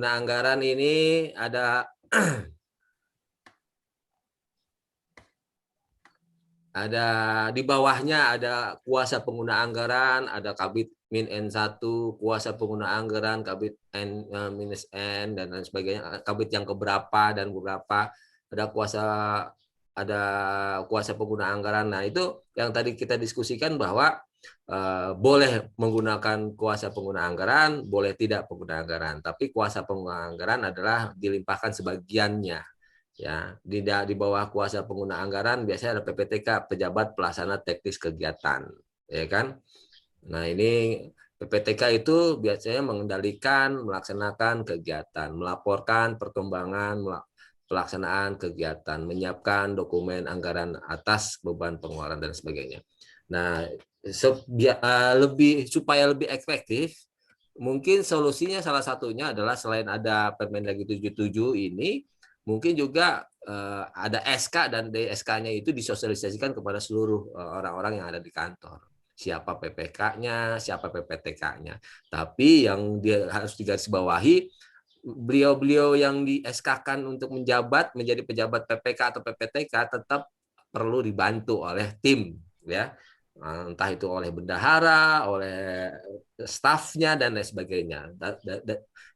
pengguna anggaran ini ada ada di bawahnya ada kuasa pengguna anggaran, ada Kabid Min N1, kuasa pengguna anggaran, Kabid N minus N dan lain sebagainya, Kabid yang keberapa dan beberapa, ada kuasa pengguna anggaran. Nah, itu yang tadi kita diskusikan bahwa boleh menggunakan kuasa pengguna anggaran, boleh tidak pengguna anggaran, tapi kuasa pengguna anggaran adalah dilimpahkan sebagiannya. Ya, di bawah kuasa pengguna anggaran biasanya ada PPTK, pejabat pelaksana teknis kegiatan, ya kan? Nah, ini PPTK itu biasanya mengendalikan, melaksanakan kegiatan, melaporkan perkembangan pelaksanaan kegiatan, menyiapkan dokumen anggaran atas beban pengeluaran dan sebagainya. Nah, supaya lebih efektif, mungkin solusinya salah satunya adalah selain ada Permendagri 77 ini, mungkin juga ada SK dan DSK-nya itu disosialisasikan kepada seluruh orang-orang yang ada di kantor. Siapa PPK-nya, siapa PPTK-nya. Tapi yang dia harus digarisbawahi, beliau-beliau yang di SK-kan untuk menjabat menjadi pejabat PPK atau PPTK tetap perlu dibantu oleh tim, ya. Entah itu oleh bendahara, oleh stafnya dan lain sebagainya.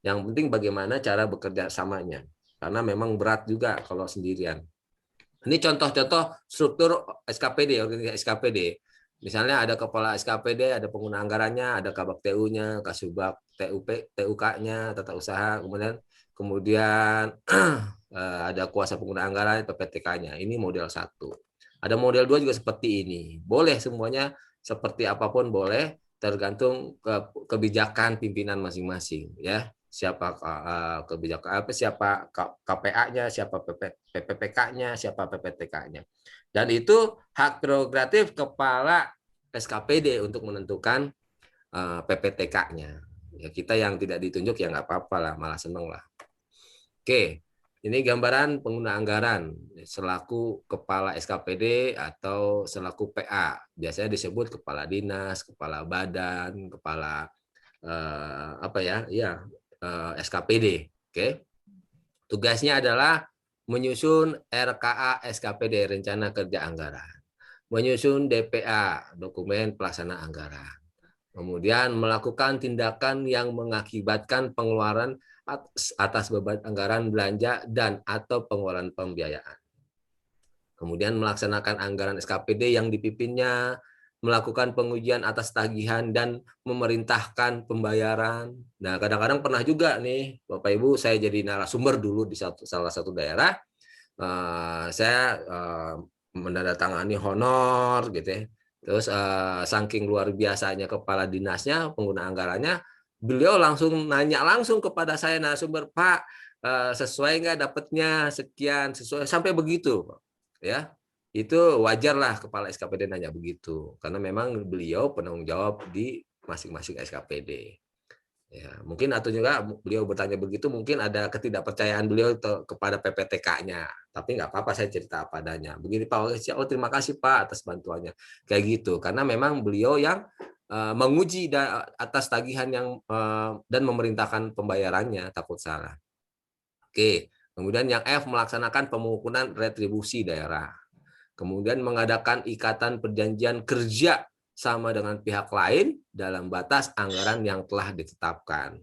Yang penting bagaimana cara bekerja samanya. Karena memang berat juga kalau sendirian. Ini contoh-contoh struktur SKPD, organisasi SKPD. Misalnya ada kepala SKPD, ada pengguna anggarannya, ada kabak TU-nya, kasubag TUK-nya, tata usaha, kemudian ada kuasa pengguna anggaran, PPTK-nya. Ini model 1. Ada model 2 juga seperti ini. Boleh semuanya seperti apapun boleh, tergantung kebijakan pimpinan masing-masing, ya. Siapa kebijakan siapa KPA-nya, siapa PPPK-nya, siapa PPTK-nya. Dan itu hak prerogatif kepala SKPD untuk menentukan PPTK-nya. Ya, kita yang tidak ditunjuk ya nggak apa-apa lah, malah seneng lah. Oke, ini gambaran pengguna anggaran selaku kepala SKPD atau selaku PA. Biasanya disebut kepala dinas, kepala badan, kepala SKPD. Oke. Tugasnya adalah menyusun RKA SKPD, rencana kerja anggaran. Menyusun DPA, dokumen pelaksana anggaran. Kemudian melakukan tindakan yang mengakibatkan pengeluaran atas beban anggaran belanja dan atau pengeluaran pembiayaan. Kemudian melaksanakan anggaran SKPD yang dipimpinnya, melakukan pengujian atas tagihan dan memerintahkan pembayaran. Nah, kadang-kadang pernah juga nih, Bapak Ibu, saya jadi narasumber dulu di salah satu daerah. Saya menandatangani honor gitu ya. Terus saking luar biasanya kepala dinasnya, pengguna anggarannya, beliau langsung nanya langsung kepada saya narasumber, Pak, sesuai nggak dapatnya sekian, sesuai sampai begitu, ya. Itu wajar lah kepala SKPD nanya begitu, karena memang beliau penanggung jawab di masing-masing SKPD. Ya, mungkin atau juga beliau bertanya begitu, mungkin ada ketidakpercayaan beliau kepada PPTK-nya. Tapi nggak apa-apa, saya cerita apa adanya. Begini Pak, oh terima kasih Pak atas bantuannya. Kayak gitu, karena memang beliau yang menguji atas tagihan yang dan memerintahkan pembayarannya, takut salah. Oke, kemudian yang F, melaksanakan pemungutan retribusi daerah. Kemudian mengadakan ikatan perjanjian kerja sama dengan pihak lain dalam batas anggaran yang telah ditetapkan.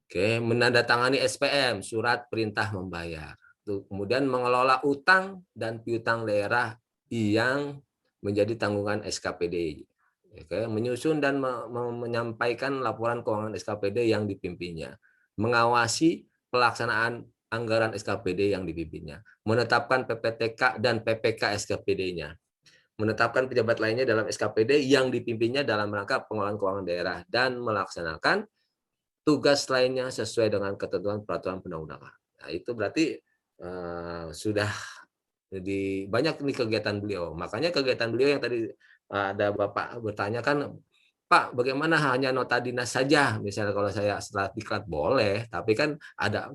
Oke, menandatangani SPM, surat perintah membayar. Kemudian mengelola utang dan piutang daerah yang menjadi tanggungan SKPD. Oke, menyusun dan menyampaikan laporan keuangan SKPD yang dipimpinnya. Mengawasi pelaksanaan anggaran SKPD yang dipimpinnya. Menetapkan PPTK dan PPK SKPD-nya. Menetapkan pejabat lainnya dalam SKPD yang dipimpinnya dalam rangka pengelolaan keuangan daerah dan melaksanakan tugas lainnya sesuai dengan ketentuan peraturan perundang-undangan. Nah, itu berarti sudah di banyak nih kegiatan beliau. Makanya kegiatan beliau yang tadi ada Bapak bertanya kan, Pak, bagaimana hanya nota dinas saja? Misalnya kalau saya setelah diklat boleh, tapi kan ada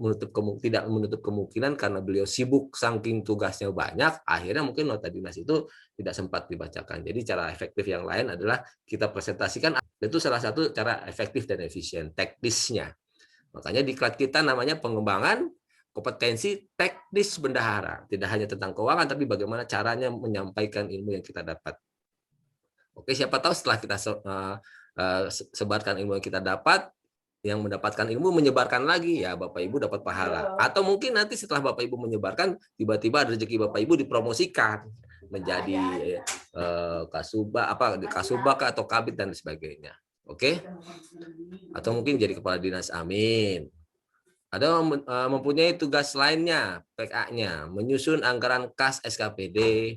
tidak menutup kemungkinan karena beliau sibuk saking tugasnya banyak, akhirnya mungkin nota dinas itu tidak sempat dibacakan. Jadi cara efektif yang lain adalah kita presentasikan, itu salah satu cara efektif dan efisien teknisnya. Makanya diklat kita namanya pengembangan kompetensi teknis bendahara. Tidak hanya tentang keuangan, tapi bagaimana caranya menyampaikan ilmu yang kita dapat. Oke, siapa tahu setelah kita sebarkan ilmu yang kita dapat, yang mendapatkan ilmu menyebarkan lagi, ya Bapak Ibu dapat pahala. Atau mungkin nanti setelah Bapak Ibu menyebarkan, tiba-tiba rezeki Bapak Ibu dipromosikan menjadi kasubag atau kabid dan sebagainya. Oke? Atau mungkin jadi kepala dinas, amin. Ada mempunyai tugas lainnya, PK-nya, menyusun anggaran kas SKPD,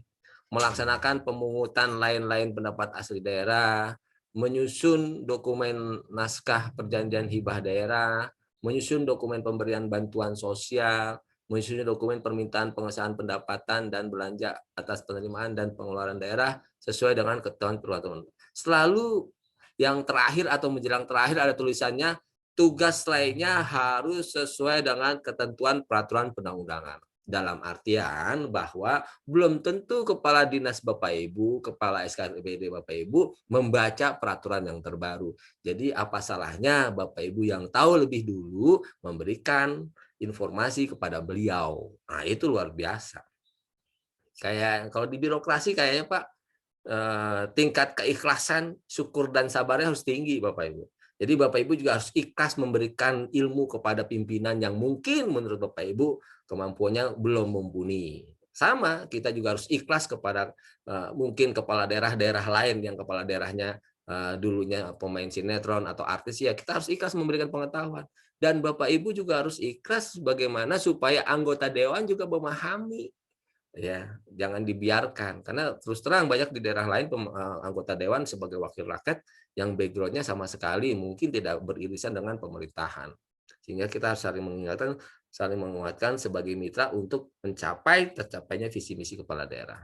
melaksanakan pemungutan lain-lain pendapat asli daerah, menyusun dokumen naskah perjanjian hibah daerah, menyusun dokumen pemberian bantuan sosial, menyusun dokumen permintaan pengesahan pendapatan dan belanja atas penerimaan dan pengeluaran daerah sesuai dengan ketentuan peraturan. Selalu yang terakhir atau menjelang terakhir ada tulisannya, tugas lainnya harus sesuai dengan ketentuan peraturan perundang-undangan. Dalam artian bahwa belum tentu kepala dinas Bapak Ibu, kepala SKPD Bapak Ibu membaca peraturan yang terbaru. Jadi apa salahnya Bapak Ibu yang tahu lebih dulu memberikan informasi kepada beliau. Nah, itu luar biasa. Kayak kalau di birokrasi kayaknya Pak, tingkat keikhlasan, syukur dan sabarnya harus tinggi Bapak Ibu. Jadi Bapak Ibu juga harus ikhlas memberikan ilmu kepada pimpinan yang mungkin menurut Bapak Ibu kemampuannya belum mumpuni. Sama, kita juga harus ikhlas kepada mungkin kepala daerah-daerah lain yang kepala daerahnya dulunya pemain sinetron atau artis, ya kita harus ikhlas memberikan pengetahuan. Dan Bapak Ibu juga harus ikhlas bagaimana supaya anggota dewan juga memahami. Ya, jangan dibiarkan karena terus terang banyak di daerah lain anggota dewan sebagai wakil rakyat yang backgroundnya sama sekali mungkin tidak beririsan dengan pemerintahan, sehingga kita harus saling menguatkan sebagai mitra untuk mencapai tercapainya visi misi kepala daerah.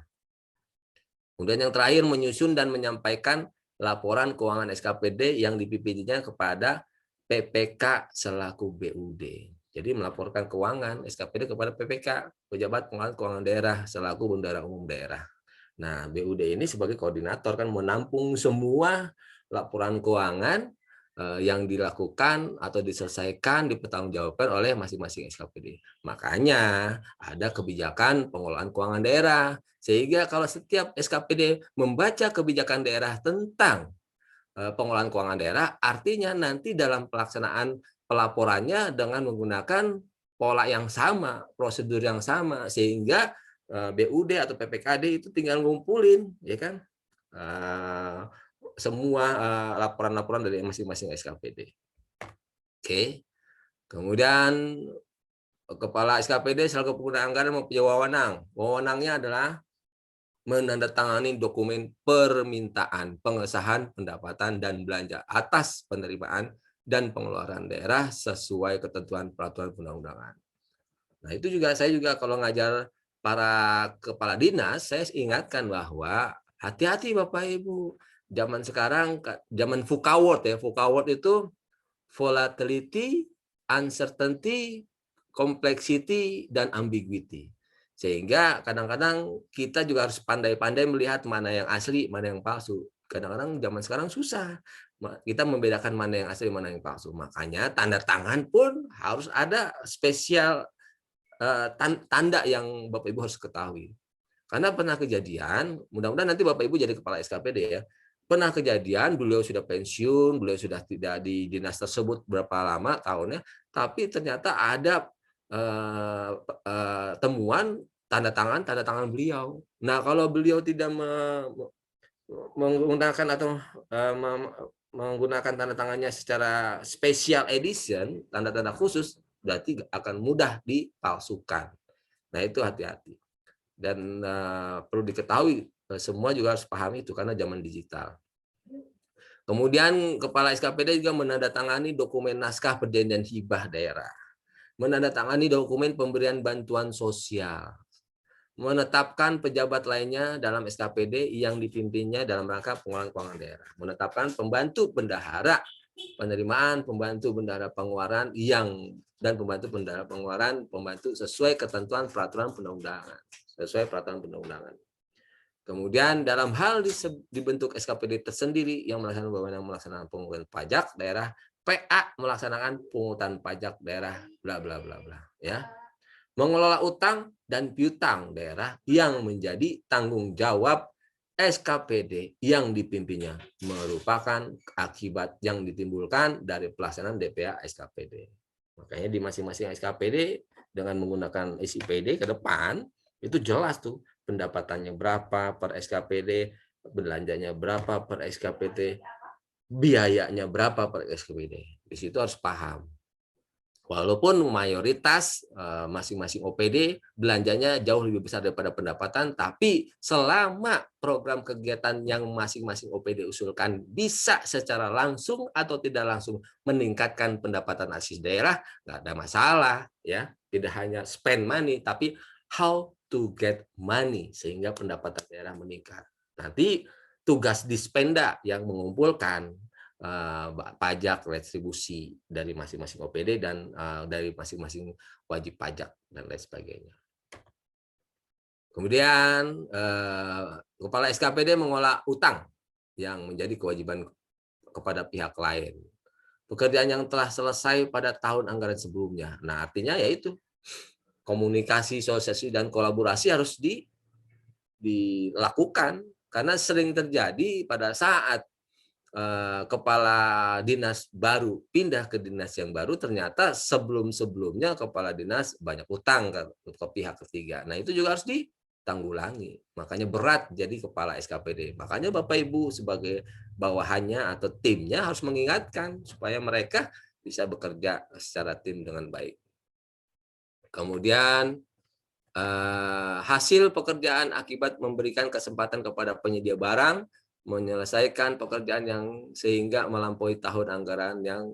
Kemudian yang terakhir, menyusun dan menyampaikan laporan keuangan SKPD yang dipimpinnya kepada PPK selaku BUD. Jadi melaporkan keuangan SKPD kepada PPK, Pejabat Pengelolaan Keuangan Daerah selaku Bendahara Umum Daerah. Nah, BUD ini sebagai koordinator kan menampung semua laporan keuangan yang dilakukan atau diselesaikan, dipertanggungjawabkan oleh masing-masing SKPD. Makanya ada kebijakan pengelolaan keuangan daerah. Sehingga kalau setiap SKPD membaca kebijakan daerah tentang pengelolaan keuangan daerah, artinya nanti dalam pelaksanaan pelaporannya dengan menggunakan pola yang sama, prosedur yang sama, sehingga BUD atau PPKD itu tinggal ngumpulin, ya kan, semua laporan-laporan dari masing-masing SKPD. Oke, kemudian kepala SKPD selaku pengguna anggaran mempunyai wewenang. Wewenangnya adalah menandatangani dokumen permintaan pengesahan pendapatan dan belanja atas penerimaan dan pengeluaran daerah sesuai ketentuan peraturan perundang-undangan. Nah, itu juga saya juga kalau ngajar para kepala dinas, saya ingatkan bahwa hati-hati Bapak Ibu. Zaman sekarang, zaman VUCA word ya, VUCA word itu volatility, uncertainty, complexity, dan ambiguity. Sehingga kadang-kadang kita juga harus pandai-pandai melihat mana yang asli, mana yang palsu. Kadang-kadang zaman sekarang susah. Kita membedakan mana yang asli, mana yang palsu. Makanya tanda tangan pun harus ada spesial tanda yang Bapak Ibu harus ketahui. Karena pernah kejadian, mudah-mudahan nanti Bapak Ibu jadi kepala SKPD ya, pernah kejadian beliau sudah pensiun, beliau sudah tidak di dinas tersebut berapa lama tahunnya, tapi ternyata ada temuan tanda tangan beliau. Nah, kalau beliau tidak menggunakan atau menggunakan tanda tangannya secara special edition, tanda-tanda khusus, berarti akan mudah dipalsukan. Nah, itu hati-hati. Dan perlu diketahui, semua juga harus pahami itu karena zaman digital. Kemudian kepala SKPD juga menandatangani dokumen naskah perjanjian hibah daerah, menandatangani dokumen pemberian bantuan sosial, menetapkan pejabat lainnya dalam SKPD yang dipimpinnya dalam rangka pengelolaan keuangan daerah, menetapkan pembantu bendahara penerimaan, pembantu bendahara pengeluaran dan pembantu bendahara pengeluaran, pembantu sesuai ketentuan peraturan perundang-undangan, sesuai peraturan perundang-undangan. Kemudian dalam hal dibentuk SKPD tersendiri yang melaksanakan wewenang melaksanakan pengurusan pajak daerah, PA melaksanakan pungutan pajak daerah bla bla bla bla ya. Mengelola utang dan piutang daerah yang menjadi tanggung jawab SKPD yang dipimpinnya merupakan akibat yang ditimbulkan dari pelaksanaan DPA SKPD. Makanya di masing-masing SKPD dengan menggunakan isi PD ke depan itu jelas tuh pendapatannya berapa per SKPD, belanjanya berapa per SKPD, biayanya berapa per SKPD. Di situ harus paham. Walaupun mayoritas masing-masing OPD belanjanya jauh lebih besar daripada pendapatan, tapi selama program kegiatan yang masing-masing OPD usulkan bisa secara langsung atau tidak langsung meningkatkan pendapatan asli daerah, nggak ada masalah ya. Tidak hanya spend money, tapi how to get money sehingga pendapatan daerah meningkat. Nanti tugas Dispenda yang mengumpulkan pajak retribusi dari masing-masing OPD dan dari masing-masing wajib pajak dan lain sebagainya. Kemudian kepala SKPD mengolah utang yang menjadi kewajiban kepada pihak lain. Pekerjaan yang telah selesai pada tahun anggaran sebelumnya. Nah, artinya yaitu komunikasi, sosialisasi dan kolaborasi harus dilakukan karena sering terjadi pada saat kepala dinas baru pindah ke dinas yang baru, ternyata sebelum-sebelumnya kepala dinas banyak utang ke pihak ketiga. Nah, itu juga harus ditanggulangi. Makanya berat jadi kepala SKPD. Makanya Bapak Ibu sebagai bawahannya atau timnya harus mengingatkan supaya mereka bisa bekerja secara tim dengan baik. Kemudian hasil pekerjaan akibat memberikan kesempatan kepada penyedia barang menyelesaikan pekerjaan yang sehingga melampaui tahun anggaran yang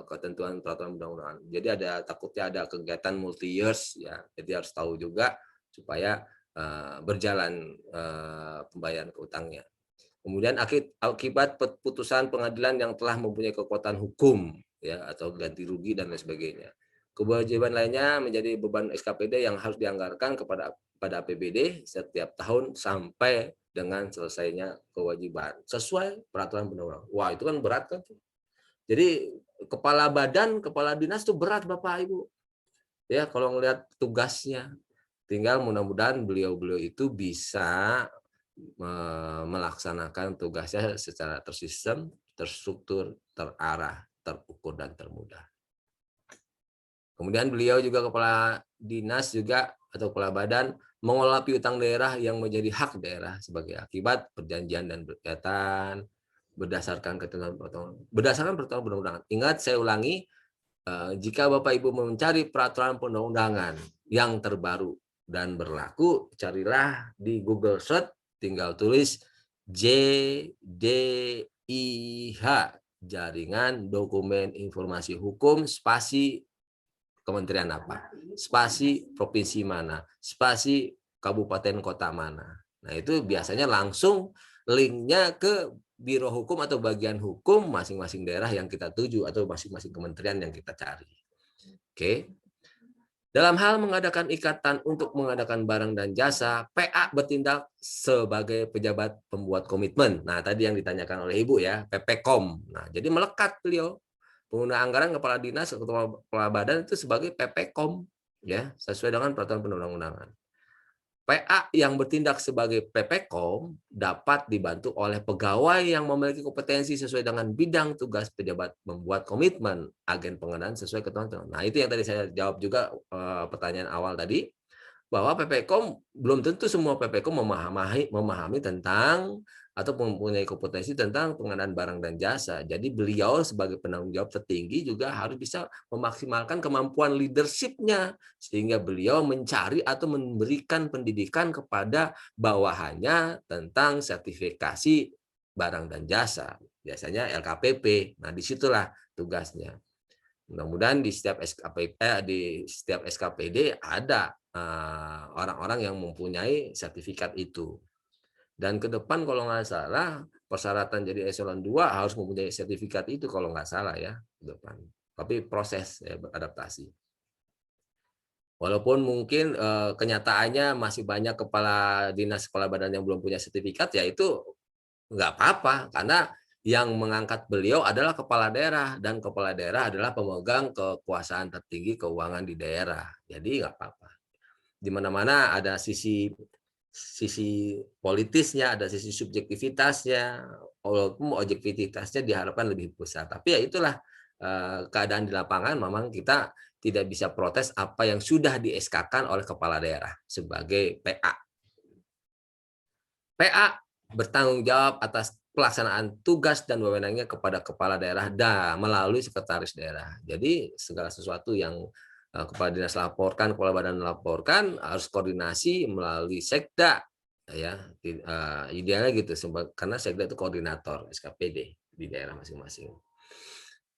ketentuan peraturan undang-undangan. Jadi takutnya ada kegiatan multi years ya. Jadi harus tahu juga supaya berjalan pembayaran ke utangnya. Kemudian akibat putusan pengadilan yang telah mempunyai kekuatan hukum ya atau ganti rugi dan lain sebagainya. Kewajiban lainnya menjadi beban SKPD yang harus dianggarkan pada APBD setiap tahun sampai dengan selesainya kewajiban sesuai peraturan undang-undang. Wah, itu kan berat kan? Jadi kepala badan, kepala dinas itu berat Bapak Ibu. Ya, kalau ngelihat tugasnya. Tinggal mudah-mudahan beliau-beliau itu bisa melaksanakan tugasnya secara tersistem, terstruktur, terarah, terukur dan termudah. Kemudian beliau juga kepala dinas juga atau kepala badan mengelola piutang daerah yang menjadi hak daerah sebagai akibat perjanjian dan berkaitan berdasarkan ketentuan peraturan perundang-undangan. Ingat, saya ulangi, jika Bapak Ibu mencari peraturan perundang-undangan yang terbaru dan berlaku, carilah di Google Search, tinggal tulis JDIH, Jaringan Dokumen Informasi Hukum, spasi kementerian apa, spasi provinsi mana, spasi kabupaten kota mana. Nah, itu biasanya langsung linknya ke biro hukum atau bagian hukum masing-masing daerah yang kita tuju atau masing-masing kementerian yang kita cari. Oke. Dalam hal mengadakan ikatan untuk mengadakan barang dan jasa, PA bertindak sebagai pejabat pembuat komitmen. Nah, tadi yang ditanyakan oleh Ibu ya, PPKOM. Nah, jadi melekat beliau. Pengguna anggaran kepala dinas atau kepala badan itu sebagai PPKOM ya, sesuai dengan peraturan perundang-undangan. PA yang bertindak sebagai PPKOM dapat dibantu oleh pegawai yang memiliki kompetensi sesuai dengan bidang tugas pejabat membuat komitmen agen pengadaan sesuai ketentuan. Nah, itu yang tadi saya jawab juga pertanyaan awal tadi, bahwa PPKOM belum tentu semua PPKOM memahami tentang atau mempunyai kompetensi tentang pengadaan barang dan jasa. Jadi beliau sebagai penanggung jawab tertinggi juga harus bisa memaksimalkan kemampuan leadership-nya sehingga beliau mencari atau memberikan pendidikan kepada bawahannya tentang sertifikasi barang dan jasa. Biasanya LKPP. Nah, disitulah tugasnya. Mudah-mudahan di setiap SKPD ada orang-orang yang mempunyai sertifikat itu. Dan ke depan kalau nggak salah persyaratan jadi eselon 2 harus mempunyai sertifikat itu kalau nggak salah ya ke depan. Tapi proses ya, beradaptasi. Walaupun mungkin kenyataannya masih banyak kepala dinas kepala badan yang belum punya sertifikat, ya itu nggak apa-apa karena yang mengangkat beliau adalah kepala daerah, dan kepala daerah adalah pemegang kekuasaan tertinggi keuangan di daerah. Jadi nggak apa-apa. Di mana-mana ada sisi politisnya, ada sisi subjektivitasnya, walaupun objektivitasnya diharapkan lebih besar. Tapi ya itulah keadaan di lapangan, memang kita tidak bisa protes apa yang sudah di-SK-kan oleh kepala daerah sebagai PA. PA bertanggung jawab atas pelaksanaan tugas dan wewenangnya kepada kepala daerah melalui sekretaris daerah. Jadi segala sesuatu yang kepala dinas laporkan, kepala badan laporkan, harus koordinasi melalui sekda, ya idealnya gitu, karena sekda itu koordinator SKPD di daerah masing-masing.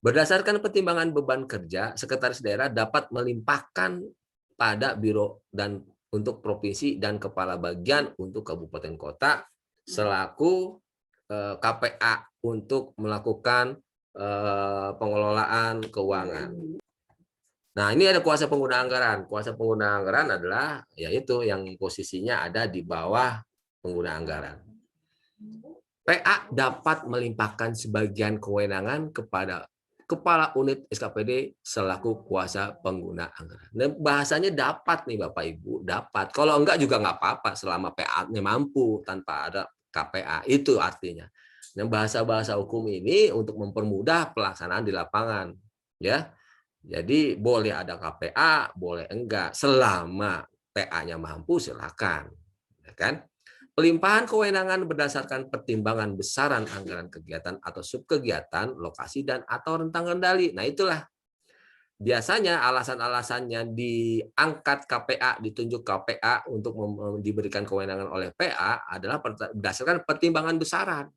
Berdasarkan pertimbangan beban kerja, sekretaris daerah dapat melimpahkan pada biro dan untuk provinsi dan kepala bagian untuk kabupaten kota selaku KPA untuk melakukan pengelolaan keuangan. Nah, ini ada kuasa pengguna anggaran. Kuasa pengguna anggaran adalah yaitu yang posisinya ada di bawah pengguna anggaran. PA dapat melimpahkan sebagian kewenangan kepada kepala unit SKPD selaku kuasa pengguna anggaran. Dan bahasanya dapat nih Bapak Ibu, dapat. Kalau enggak juga nggak apa-apa selama PA-nya mampu tanpa ada KPA. Itu artinya. Dan bahasa-bahasa hukum ini untuk mempermudah pelaksanaan di lapangan, ya. Jadi boleh ada KPA, boleh enggak, selama PA-nya mampu silakan, ya kan? Pelimpahan kewenangan berdasarkan pertimbangan besaran anggaran kegiatan atau subkegiatan, lokasi dan atau rentang kendali. Nah, itulah biasanya alasan-alasannya diangkat KPA, ditunjuk KPA untuk diberikan kewenangan oleh PA adalah berdasarkan pertimbangan besaran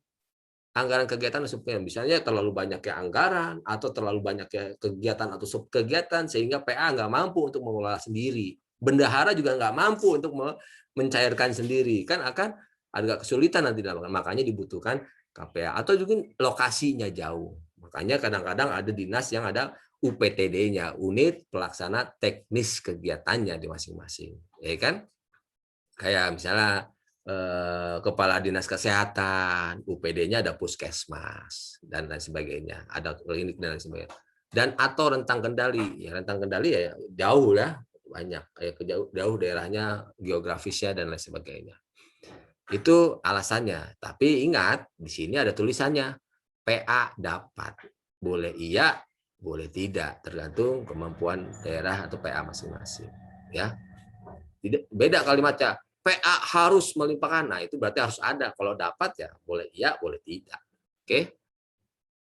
anggaran kegiatan dan subkegiatan. Misalnya terlalu banyaknya anggaran atau terlalu banyaknya kegiatan atau subkegiatan sehingga PA nggak mampu untuk mengelola sendiri. Bendahara juga nggak mampu untuk mencairkan sendiri, kan akan agak kesulitan nanti, makanya dibutuhkan KPA. Atau juga lokasinya jauh, makanya kadang-kadang ada dinas yang ada UPTD-nya, unit pelaksana teknis kegiatannya di masing-masing, ya kan? Kayak misalnya kepala dinas kesehatan, UPD-nya ada puskesmas dan lain sebagainya, ada klinik dan lain sebagainya. Dan atau rentang kendali, ya rentang kendali ya jauh ya, banyak kayak jauh daerahnya, geografisnya dan lain sebagainya. Itu alasannya. Tapi ingat di sini ada tulisannya PA dapat, boleh iya, boleh tidak, tergantung kemampuan daerah atau PA masing-masing. Ya, beda kalimatnya. PA harus melimpahkan, nah itu berarti harus ada. Kalau dapat ya boleh iya, boleh tidak. Oke.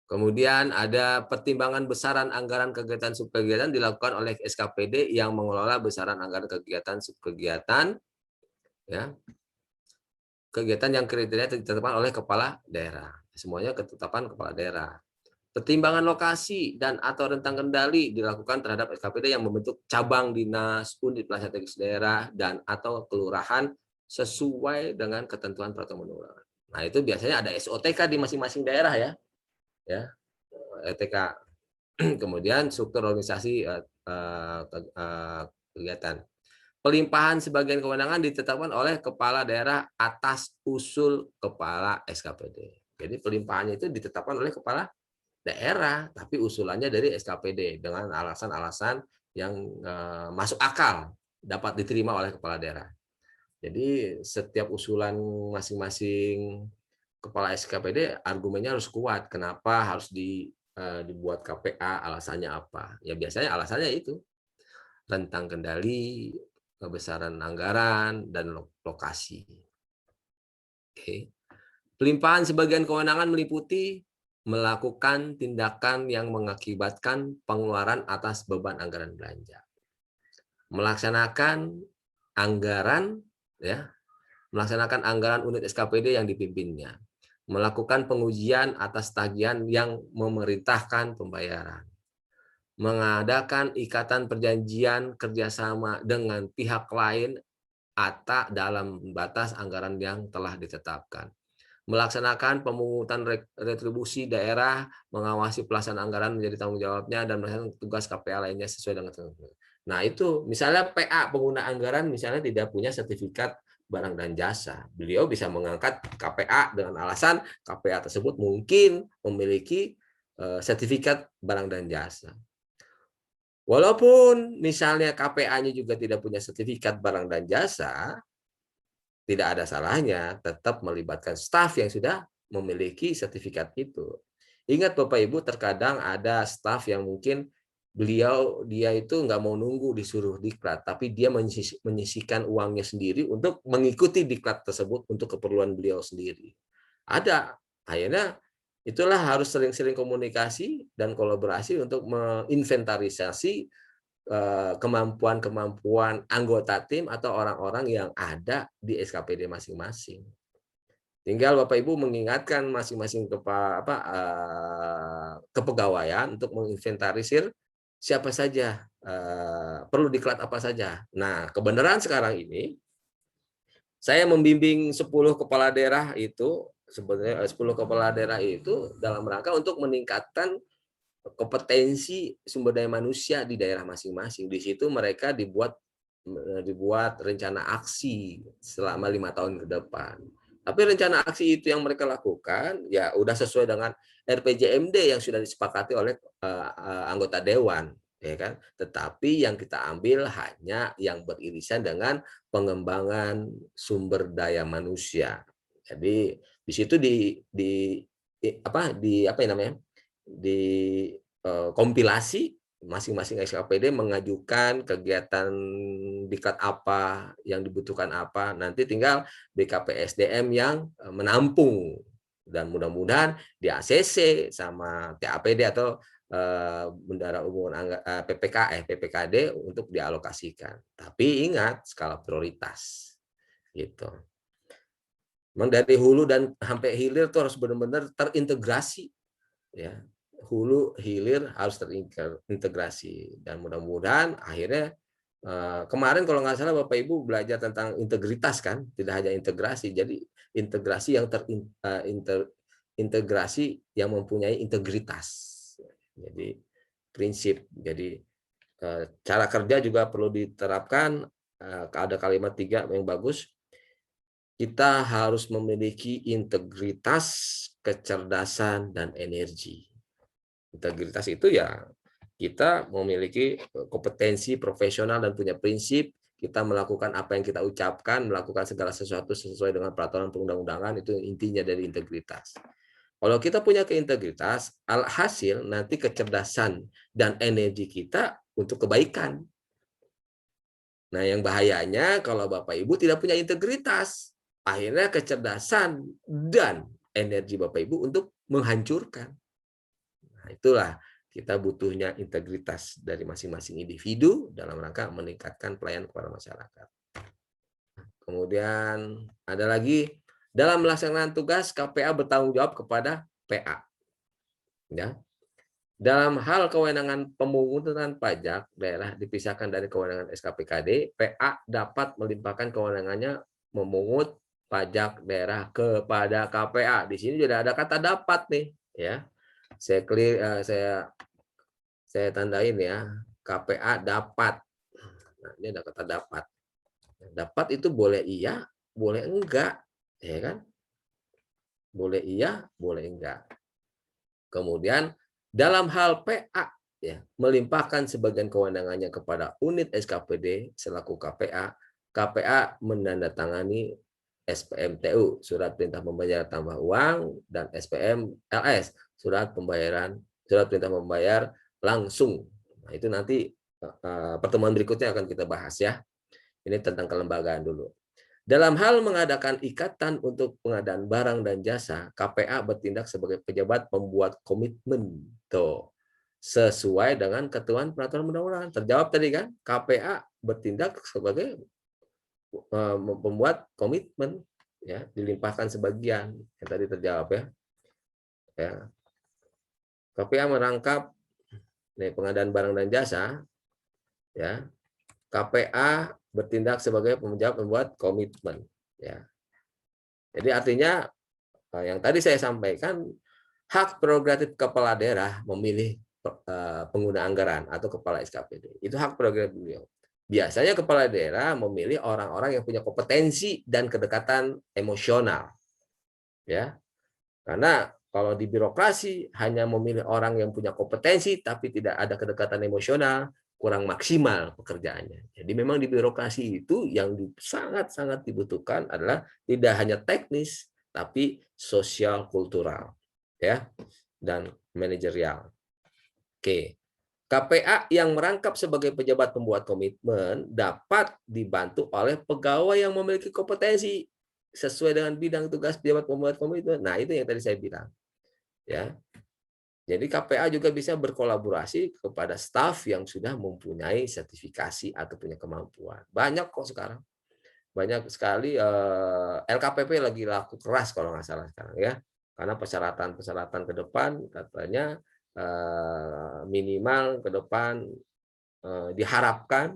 Kemudian ada pertimbangan besaran anggaran kegiatan subkegiatan dilakukan oleh SKPD yang mengelola besaran anggaran kegiatan subkegiatan, ya. Kegiatan yang kriteria ditetapkan oleh kepala daerah. Semuanya ketetapan kepala daerah. Pertimbangan lokasi dan atau rentang kendali dilakukan terhadap SKPD yang membentuk cabang dinas, unit pelaksana teknis daerah, dan atau kelurahan sesuai dengan ketentuan peraturan perundang-undangan. Nah, itu biasanya ada SOTK di masing-masing daerah ya. Ya, ETK. Kemudian struktur organisasi kegiatan. Pelimpahan sebagian kewenangan ditetapkan oleh kepala daerah atas usul kepala SKPD. Jadi pelimpahannya itu ditetapkan oleh kepala daerah, tapi usulannya dari SKPD dengan alasan-alasan yang masuk akal, dapat diterima oleh kepala daerah. Jadi setiap usulan masing-masing kepala SKPD argumennya harus kuat. Kenapa harus dibuat KPA? Alasannya apa? Ya biasanya alasannya itu rentang kendali, kebesaran anggaran, dan lokasi. Oke. Pelimpahan sebagian kewenangan meliputi melakukan tindakan yang mengakibatkan pengeluaran atas beban anggaran belanja, melaksanakan anggaran, ya, melaksanakan anggaran unit SKPD yang dipimpinnya, melakukan pengujian atas tagihan yang memerintahkan pembayaran, mengadakan ikatan perjanjian kerjasama dengan pihak lain atau dalam batas anggaran yang telah ditetapkan, melaksanakan pemungutan retribusi daerah, mengawasi pelaksanaan anggaran menjadi tanggung jawabnya, dan melaksanakan tugas KPA lainnya sesuai dengan. Nah, itu misalnya PA pengguna anggaran misalnya tidak punya sertifikat barang dan jasa. Beliau bisa mengangkat KPA dengan alasan KPA tersebut mungkin memiliki sertifikat barang dan jasa. Walaupun misalnya KPA-nya juga tidak punya sertifikat barang dan jasa, tidak ada salahnya tetap melibatkan staf yang sudah memiliki sertifikat itu. Ingat Bapak Ibu, terkadang ada staf yang mungkin dia itu nggak mau nunggu disuruh diklat, tapi dia menyisihkan uangnya sendiri untuk mengikuti diklat tersebut untuk keperluan beliau sendiri. Ada, akhirnya itulah harus sering-sering komunikasi dan kolaborasi untuk menginventarisasi kemampuan-kemampuan anggota tim atau orang-orang yang ada di SKPD masing-masing. Tinggal Bapak Ibu mengingatkan masing-masing kepegawaian untuk menginventarisir siapa saja, perlu diklat apa saja. Nah, kebenaran sekarang ini saya membimbing 10 kepala daerah itu, sebenarnya 10 kepala daerah itu dalam rangka untuk meningkatkan kompetensi sumber daya manusia di daerah masing-masing. Di situ mereka dibuat rencana aksi selama 5 tahun ke depan. Tapi rencana aksi itu yang mereka lakukan ya udah sesuai dengan RPJMD yang sudah disepakati oleh anggota dewan, ya kan? Tetapi yang kita ambil hanya yang beririsan dengan pengembangan sumber daya manusia. Jadi di situ apa namanya? Kompilasi masing-masing SKPD mengajukan kegiatan diklat apa yang dibutuhkan apa, nanti tinggal BKPSDM yang menampung dan mudah-mudahan di ACC sama TAPD atau Bendara Umum PPKD untuk dialokasikan. Tapi ingat skala prioritas gitu. Memang dari hulu dan sampai hilir itu harus benar-benar terintegrasi, ya. Hulu hilir harus terintegrasi dan mudah-mudahan akhirnya kemarin kalau nggak salah Bapak Ibu belajar tentang integritas kan, tidak hanya integrasi, jadi integrasi yang integrasi yang mempunyai integritas. Jadi prinsip, jadi cara kerja juga perlu diterapkan. Ada kalimat 3 yang bagus. Kita harus memiliki integritas, kecerdasan, dan energi. Integritas itu ya kita memiliki kompetensi profesional dan punya prinsip, kita melakukan apa yang kita ucapkan, melakukan segala sesuatu sesuai dengan peraturan perundang-undangan, itu intinya dari integritas. Kalau kita punya keintegritas, alhasil nanti kecerdasan dan energi kita untuk kebaikan. Nah, yang bahayanya kalau Bapak Ibu tidak punya integritas, akhirnya kecerdasan dan energi Bapak Ibu untuk menghancurkan. Nah, itulah kita butuhnya integritas dari masing-masing individu dalam rangka meningkatkan pelayanan kepada masyarakat. Kemudian ada lagi, dalam melaksanakan tugas KPA bertanggung jawab kepada PA. Ya. Dalam hal kewenangan pemungutan pajak daerah dipisahkan dari kewenangan SKPKD, PA dapat melimpahkan kewenangannya memungut pajak daerah kepada KPA. Di sini sudah ada kata dapat nih, ya. Saya tandain ya, KPA dapat. Nah, ini ada kata dapat. Dapat itu boleh iya, boleh enggak, ya kan? Boleh iya, boleh enggak. Kemudian dalam hal PA ya, melimpahkan sebagian kewenangannya kepada unit SKPD selaku KPA, KPA menandatangani SPMTU, surat perintah membayar tambah uang, dan SPM LS, surat perintah membayar langsung. Nah, itu nanti pertemuan berikutnya akan kita bahas ya. Ini tentang kelembagaan dulu. Dalam hal mengadakan ikatan untuk pengadaan barang dan jasa, KPA bertindak sebagai pejabat pembuat komitmen. Tuh, sesuai dengan ketentuan peraturan undang-undangan. Terjawab tadi kan, KPA bertindak sebagai pembuat komitmen, ya, dilimpahkan sebagian. Yang tadi terjawab ya. Ya. KPA merangkap pengadaan barang dan jasa, ya. KPA bertindak sebagai pembuat komitmen, ya. Jadi artinya yang tadi saya sampaikan, hak prerogatif kepala daerah memilih pengguna anggaran atau kepala SKPD. Itu hak prerogatif beliau. Biasanya kepala daerah memilih orang-orang yang punya kompetensi dan kedekatan emosional, ya. Karena kalau di birokrasi hanya memilih orang yang punya kompetensi tapi tidak ada kedekatan emosional, kurang maksimal pekerjaannya. Jadi memang di birokrasi itu yang sangat-sangat dibutuhkan adalah tidak hanya teknis tapi sosial kultural, ya, dan manajerial. Oke. KPA yang merangkap sebagai pejabat pembuat komitmen dapat dibantu oleh pegawai yang memiliki kompetensi sesuai dengan bidang tugas pejabat pembuat komitmen. Nah, itu yang tadi saya bilang, ya. Jadi KPA juga bisa berkolaborasi kepada staf yang sudah mempunyai sertifikasi atau punya kemampuan. Banyak kok sekarang. Banyak sekali LKPP lagi laku keras kalau nggak salah sekarang, ya. Karena persyaratan-persyaratan ke depan katanya minimal ke depan diharapkan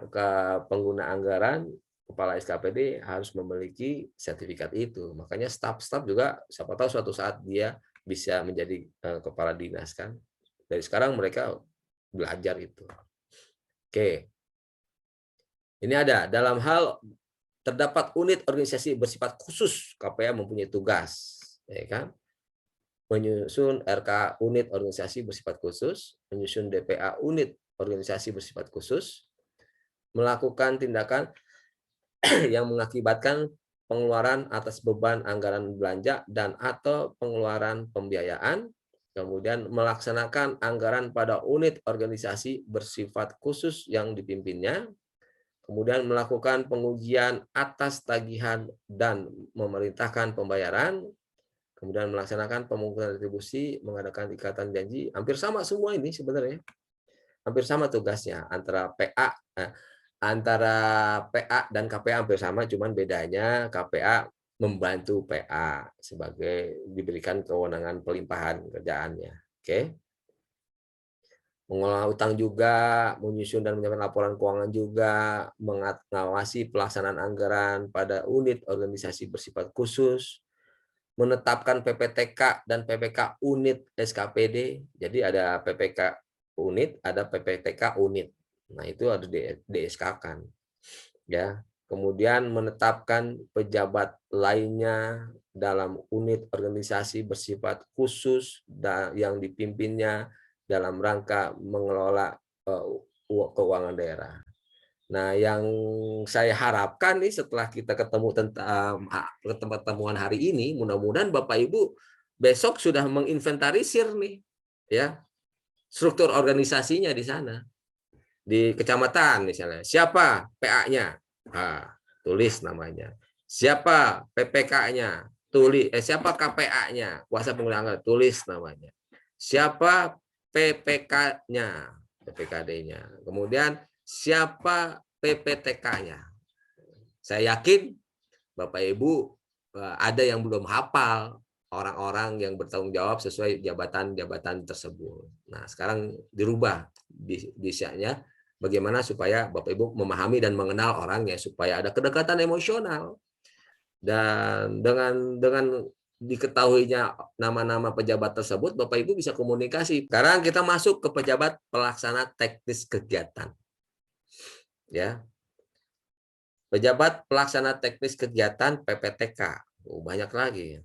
ke pengguna anggaran kepala SKPD harus memiliki sertifikat itu. Makanya staf-staf juga siapa tahu suatu saat dia bisa menjadi kepala dinas kan. Dari sekarang mereka belajar itu. Oke. Ini ada dalam hal terdapat unit organisasi bersifat khusus, KPA mempunyai tugas, ya kan? Menyusun RK unit organisasi bersifat khusus, menyusun DPA unit organisasi bersifat khusus, melakukan tindakan yang mengakibatkan pengeluaran atas beban anggaran belanja dan atau pengeluaran pembiayaan, kemudian melaksanakan anggaran pada unit organisasi bersifat khusus yang dipimpinnya, kemudian melakukan pengujian atas tagihan dan memerintahkan pembayaran, kemudian melaksanakan pemungutan retribusi, mengadakan ikatan janji, hampir sama semua ini sebenarnya. Hampir sama tugasnya antara PA dan KPA hampir sama, cuman bedanya KPA membantu PA sebagai diberikan kewenangan pelimpahan kerjaannya. Oke. Mengelola utang juga, menyusun dan menyampaikan laporan keuangan juga, mengawasi pelaksanaan anggaran pada unit organisasi bersifat khusus, menetapkan PPTK dan PPK unit SKPD. Jadi ada PPK unit, ada PPTK unit. Nah, itu harus di-SK-kan. Ya. Kemudian menetapkan pejabat lainnya dalam unit organisasi bersifat khusus yang dipimpinnya dalam rangka mengelola keuangan daerah. Nah, yang saya harapkan nih setelah kita ketemu tentang pertemuan hari ini, mudah-mudahan Bapak Ibu besok sudah menginventarisir nih, ya, struktur organisasinya di sana. Di kecamatan misalnya, siapa PA-nya? Tulis namanya. Siapa PPK-nya? Siapa KPA-nya? Kuasa pengelola anggaran, tulis namanya. Siapa PPK-nya? PPKD-nya. Kemudian siapa PPTK-nya? Saya yakin Bapak Ibu ada yang belum hafal orang-orang yang bertanggung jawab sesuai jabatan-jabatan tersebut. Nah, sekarang dirubah bisanya bagaimana supaya Bapak Ibu memahami dan mengenal orangnya supaya ada kedekatan emosional. Dan dengan diketahuinya nama-nama pejabat tersebut, Bapak Ibu bisa komunikasi. Sekarang kita masuk ke pejabat pelaksana teknis kegiatan. Ya. Pejabat pelaksana teknis kegiatan PPTK. Banyak lagi.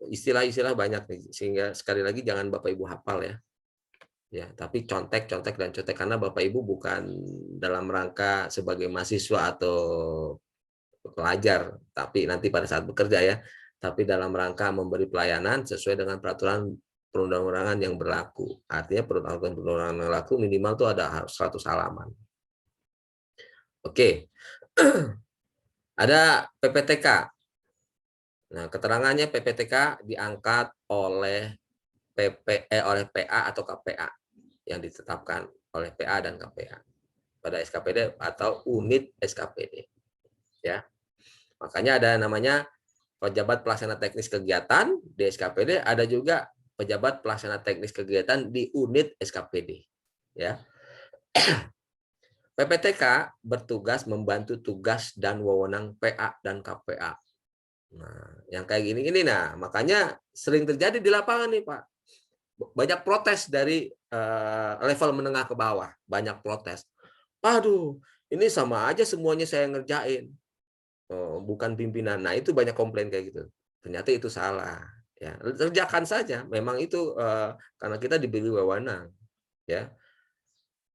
Istilah-istilah banyak nih, sehingga sekali lagi jangan Bapak Ibu hafal ya. Ya, tapi contek dan contek karena Bapak Ibu bukan dalam rangka sebagai mahasiswa atau pelajar, tapi nanti pada saat bekerja ya, tapi dalam rangka memberi pelayanan sesuai dengan peraturan perundang-undangan yang berlaku. Artinya peraturan perundang-undangan yang berlaku minimal itu ada 100 halaman. Oke. Ada PPTK. Nah, keterangannya PPTK diangkat oleh oleh PA atau KPA yang ditetapkan oleh PA dan KPA pada SKPD atau unit SKPD. Ya. Makanya ada namanya pejabat pelaksana teknis kegiatan di SKPD, ada juga pejabat pelaksana teknis kegiatan di unit SKPD. Ya. PPTK bertugas membantu tugas dan wewenang PA dan KPA. Nah, yang kayak gini-gini, nah makanya sering terjadi di lapangan nih Pak. Banyak protes dari level menengah ke bawah, banyak protes. Aduh, ini sama aja semuanya saya ngerjain, bukan pimpinan. Nah, itu banyak komplain kayak gitu. Ternyata itu salah, ya. Kerjakan saja, memang itu, karena kita diberi wewenang, ya.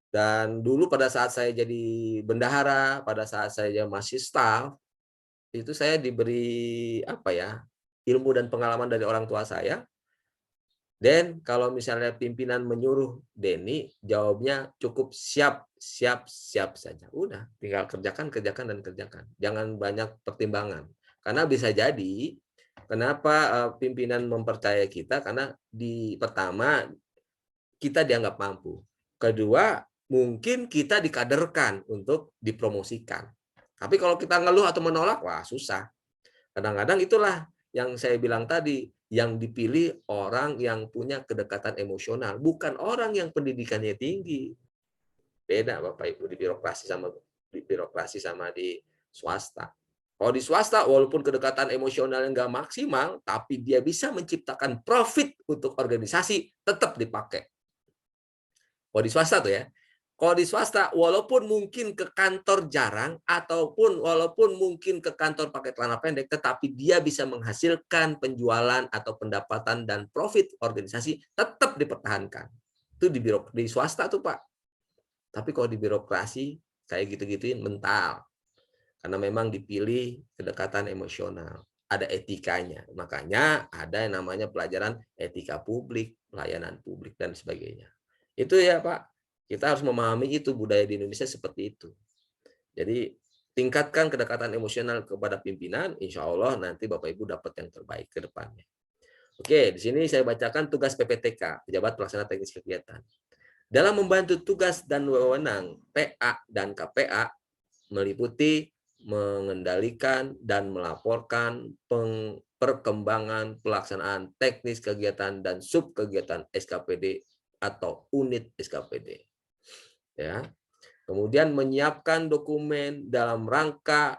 Dan dulu pada saat saya jadi bendahara, pada saat saya masih staf, itu saya diberi, apa ya, ilmu dan pengalaman dari orang tua saya. Dan kalau misalnya pimpinan menyuruh Denny, jawabnya cukup siap, siap, siap saja. Udah, tinggal kerjakan, kerjakan, dan kerjakan. Jangan banyak pertimbangan. Karena bisa jadi, kenapa pimpinan mempercayai kita, karena pertama, kita dianggap mampu. Kedua, mungkin kita dikaderkan untuk dipromosikan. Tapi kalau kita ngeluh atau menolak, wah susah. Kadang-kadang itulah yang saya bilang tadi, yang dipilih orang yang punya kedekatan emosional, bukan orang yang pendidikannya tinggi. Beda Bapak Ibu di birokrasi sama di swasta. Kalau di swasta, walaupun kedekatan emosionalnya nggak maksimal, tapi dia bisa menciptakan profit untuk organisasi, tetap dipakai. Kalau di swasta tuh ya. Kalau di swasta, walaupun mungkin ke kantor jarang, ataupun walaupun mungkin ke kantor pakai celana pendek, tetapi dia bisa menghasilkan penjualan atau pendapatan dan profit organisasi, tetap dipertahankan. Itu di swasta tuh Pak. Tapi kalau di birokrasi, kayak gitu-gituin mental. Karena memang dipilih kedekatan emosional. Ada etikanya. Makanya ada yang namanya pelajaran etika publik, pelayanan publik, dan sebagainya. Itu ya Pak. Kita harus memahami itu, budaya di Indonesia seperti itu. Jadi tingkatkan kedekatan emosional kepada pimpinan, insya Allah nanti Bapak Ibu dapat yang terbaik ke depannya. Oke, di sini saya bacakan tugas PPTK, Pejabat Pelaksana Teknis Kegiatan. Dalam membantu tugas dan wewenang PA dan KPA meliputi mengendalikan dan melaporkan perkembangan pelaksanaan teknis kegiatan dan subkegiatan SKPD atau unit SKPD. Ya. Kemudian menyiapkan dokumen dalam rangka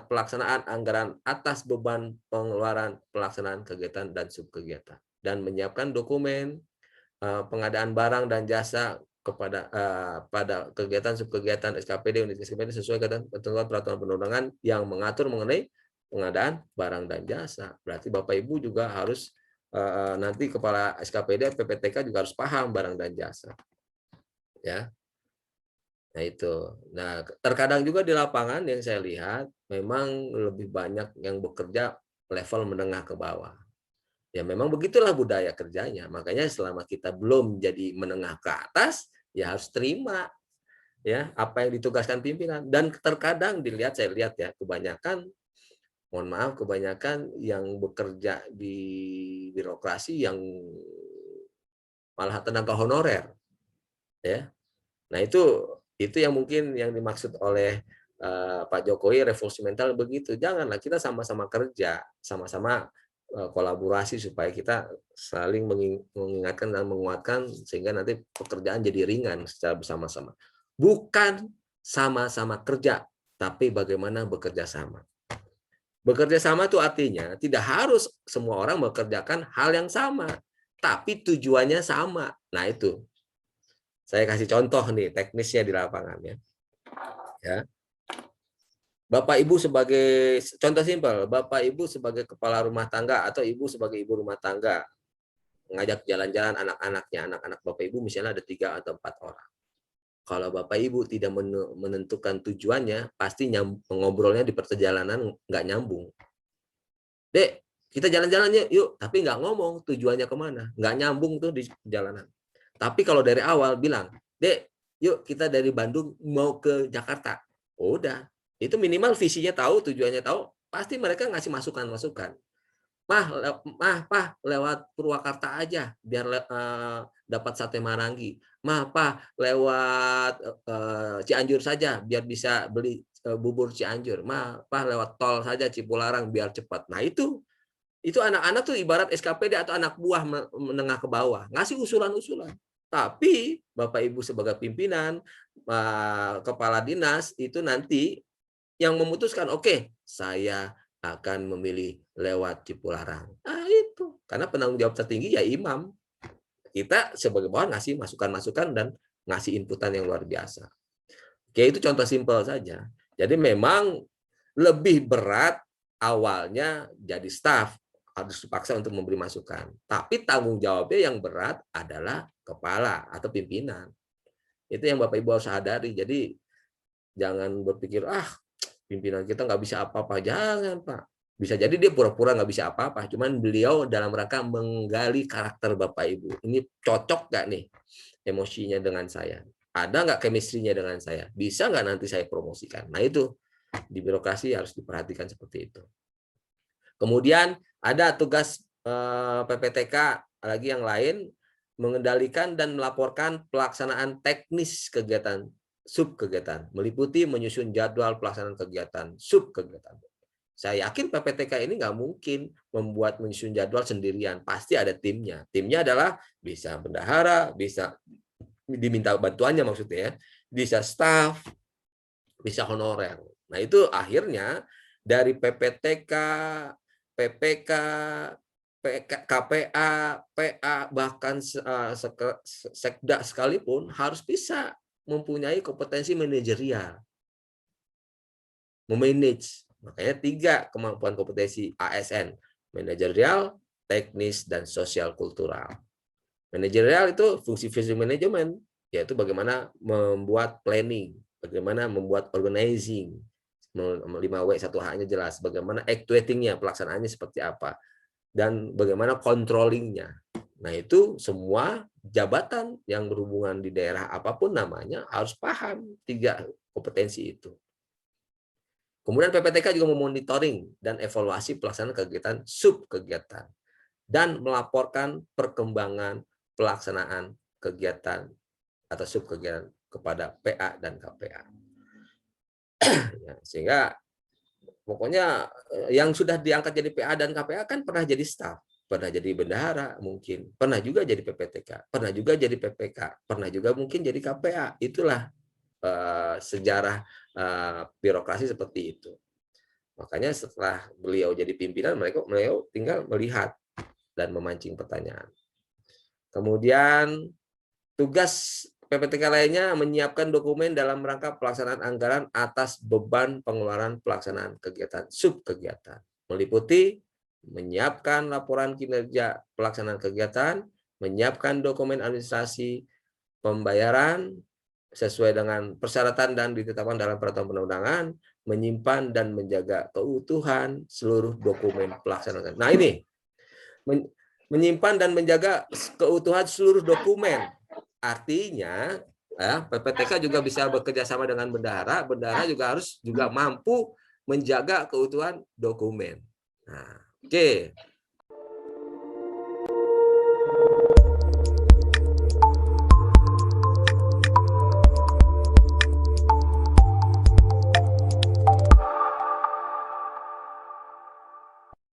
pelaksanaan anggaran atas beban pengeluaran pelaksanaan kegiatan dan subkegiatan, dan menyiapkan dokumen pengadaan barang dan jasa pada kegiatan subkegiatan SKPD unit SKPD sesuai ketentuan peraturan perundang-undangan yang mengatur mengenai pengadaan barang dan jasa. Berarti Bapak Ibu juga harus nanti kepala SKPD PPTK juga harus paham barang dan jasa. Ya. Nah itu. Nah, terkadang juga di lapangan yang saya lihat memang lebih banyak yang bekerja level menengah ke bawah. Ya memang begitulah budaya kerjanya. Makanya selama kita belum jadi menengah ke atas, ya harus terima ya apa yang ditugaskan pimpinan. Dan terkadang saya lihat ya kebanyakan, mohon maaf, kebanyakan yang bekerja di birokrasi yang malah tenaga honorer ya. Nah, itu yang mungkin yang dimaksud oleh Pak Jokowi revolusi mental begitu. Janganlah, kita sama-sama kerja, sama-sama kolaborasi supaya kita saling mengingatkan dan menguatkan sehingga nanti pekerjaan jadi ringan secara bersama-sama. Bukan sama-sama kerja, tapi bagaimana bekerja sama. Bekerja sama itu artinya tidak harus semua orang mengerjakan hal yang sama, tapi tujuannya sama. Nah, itu. Saya kasih contoh nih teknisnya di lapangan ya. Ya. Bapak Ibu sebagai contoh simpel, Bapak Ibu sebagai kepala rumah tangga atau Ibu sebagai ibu rumah tangga ngajak jalan-jalan anak-anaknya, anak-anak Bapak Ibu misalnya ada 3 atau 4 orang. Kalau Bapak Ibu tidak menentukan tujuannya, pasti ngobrolnya di perjalanan nggak nyambung. Dek, kita jalan-jalan yuk, tapi nggak ngomong tujuannya kemana, nggak nyambung tuh di jalanan. Tapi kalau dari awal bilang, Dek, yuk kita dari Bandung mau ke Jakarta. Udah, itu minimal visinya tahu, tujuannya tahu, pasti mereka ngasih masukan-masukan. Pah, lewat Purwakarta aja biar dapat sate Marangi. Pah, lewat Cianjur saja biar bisa beli bubur Cianjur. Pah, lewat tol saja Cipularang biar cepat. Nah, itu anak-anak tuh ibarat SKPD atau anak buah menengah ke bawah, ngasih usulan-usulan. Tapi Bapak Ibu sebagai pimpinan, kepala dinas itu nanti yang memutuskan, oke, saya akan memilih lewat Cipularang. Nah itu, karena penanggung jawab tertinggi ya imam. Kita sebagai bawahan ngasih masukan-masukan dan ngasih inputan yang luar biasa. Oke, itu contoh simpel saja. Jadi memang lebih berat awalnya jadi staf, harus dipaksa untuk memberi masukan. Tapi tanggung jawabnya yang berat adalah kepala atau pimpinan. Itu yang Bapak Ibu harus sadari. Jadi jangan berpikir, pimpinan kita nggak bisa apa-apa. Jangan, Pak. Bisa jadi dia pura-pura nggak bisa apa-apa. Cuman beliau dalam rangka menggali karakter Bapak Ibu. Ini cocok nggak nih emosinya dengan saya? Ada nggak chemistry-nya dengan saya? Bisa nggak nanti saya promosikan? Nah itu di birokrasi harus diperhatikan seperti itu. Kemudian ada tugas PPTK lagi yang lain, mengendalikan dan melaporkan pelaksanaan teknis kegiatan sub kegiatan, meliputi menyusun jadwal pelaksanaan kegiatan sub kegiatan. Saya yakin PPTK ini nggak mungkin membuat menyusun jadwal sendirian, pasti ada timnya. Timnya adalah bisa bendahara, bisa diminta bantuannya maksudnya ya, bisa staff, bisa honorer. Nah itu akhirnya dari PPTK, PPK, KPA, PA, bahkan Sekda sekalipun harus bisa mempunyai kompetensi manajerial, memanage. Makanya 3 kemampuan kompetensi ASN, manajerial, teknis, dan sosial kultural. Manajerial itu fungsi-fungsi manajemen, yaitu bagaimana membuat planning, bagaimana membuat organizing, 5W1H-nya jelas, bagaimana actuating-nya, pelaksanaannya seperti apa, dan bagaimana controlling-nya. Nah itu semua jabatan yang berhubungan di daerah apapun namanya harus paham 3 kompetensi itu. Kemudian PPTK juga memonitoring dan evaluasi pelaksanaan kegiatan sub kegiatan dan melaporkan perkembangan pelaksanaan kegiatan atau sub kegiatan kepada PA dan KPA. Sehingga pokoknya yang sudah diangkat jadi PA dan KPA kan pernah jadi staf, pernah jadi bendahara mungkin, pernah juga jadi PPTK, pernah juga jadi PPK, pernah juga mungkin jadi KPA. Itulah sejarah birokrasi seperti itu. Makanya setelah beliau jadi pimpinan, beliau tinggal melihat dan memancing pertanyaan. Kemudian tugas PPTK lainnya menyiapkan dokumen dalam rangka pelaksanaan anggaran atas beban pengeluaran pelaksanaan kegiatan sub kegiatan, meliputi menyiapkan laporan kinerja pelaksanaan kegiatan, menyiapkan dokumen administrasi pembayaran sesuai dengan persyaratan dan ditetapkan dalam peraturan perundang-undangan, menyimpan dan menjaga keutuhan seluruh dokumen pelaksanaan. Nah ini menyimpan dan menjaga keutuhan seluruh dokumen. Artinya PPTK juga bisa bekerja sama dengan bendahara, bendahara juga harus juga mampu menjaga keutuhan dokumen. Nah, oke.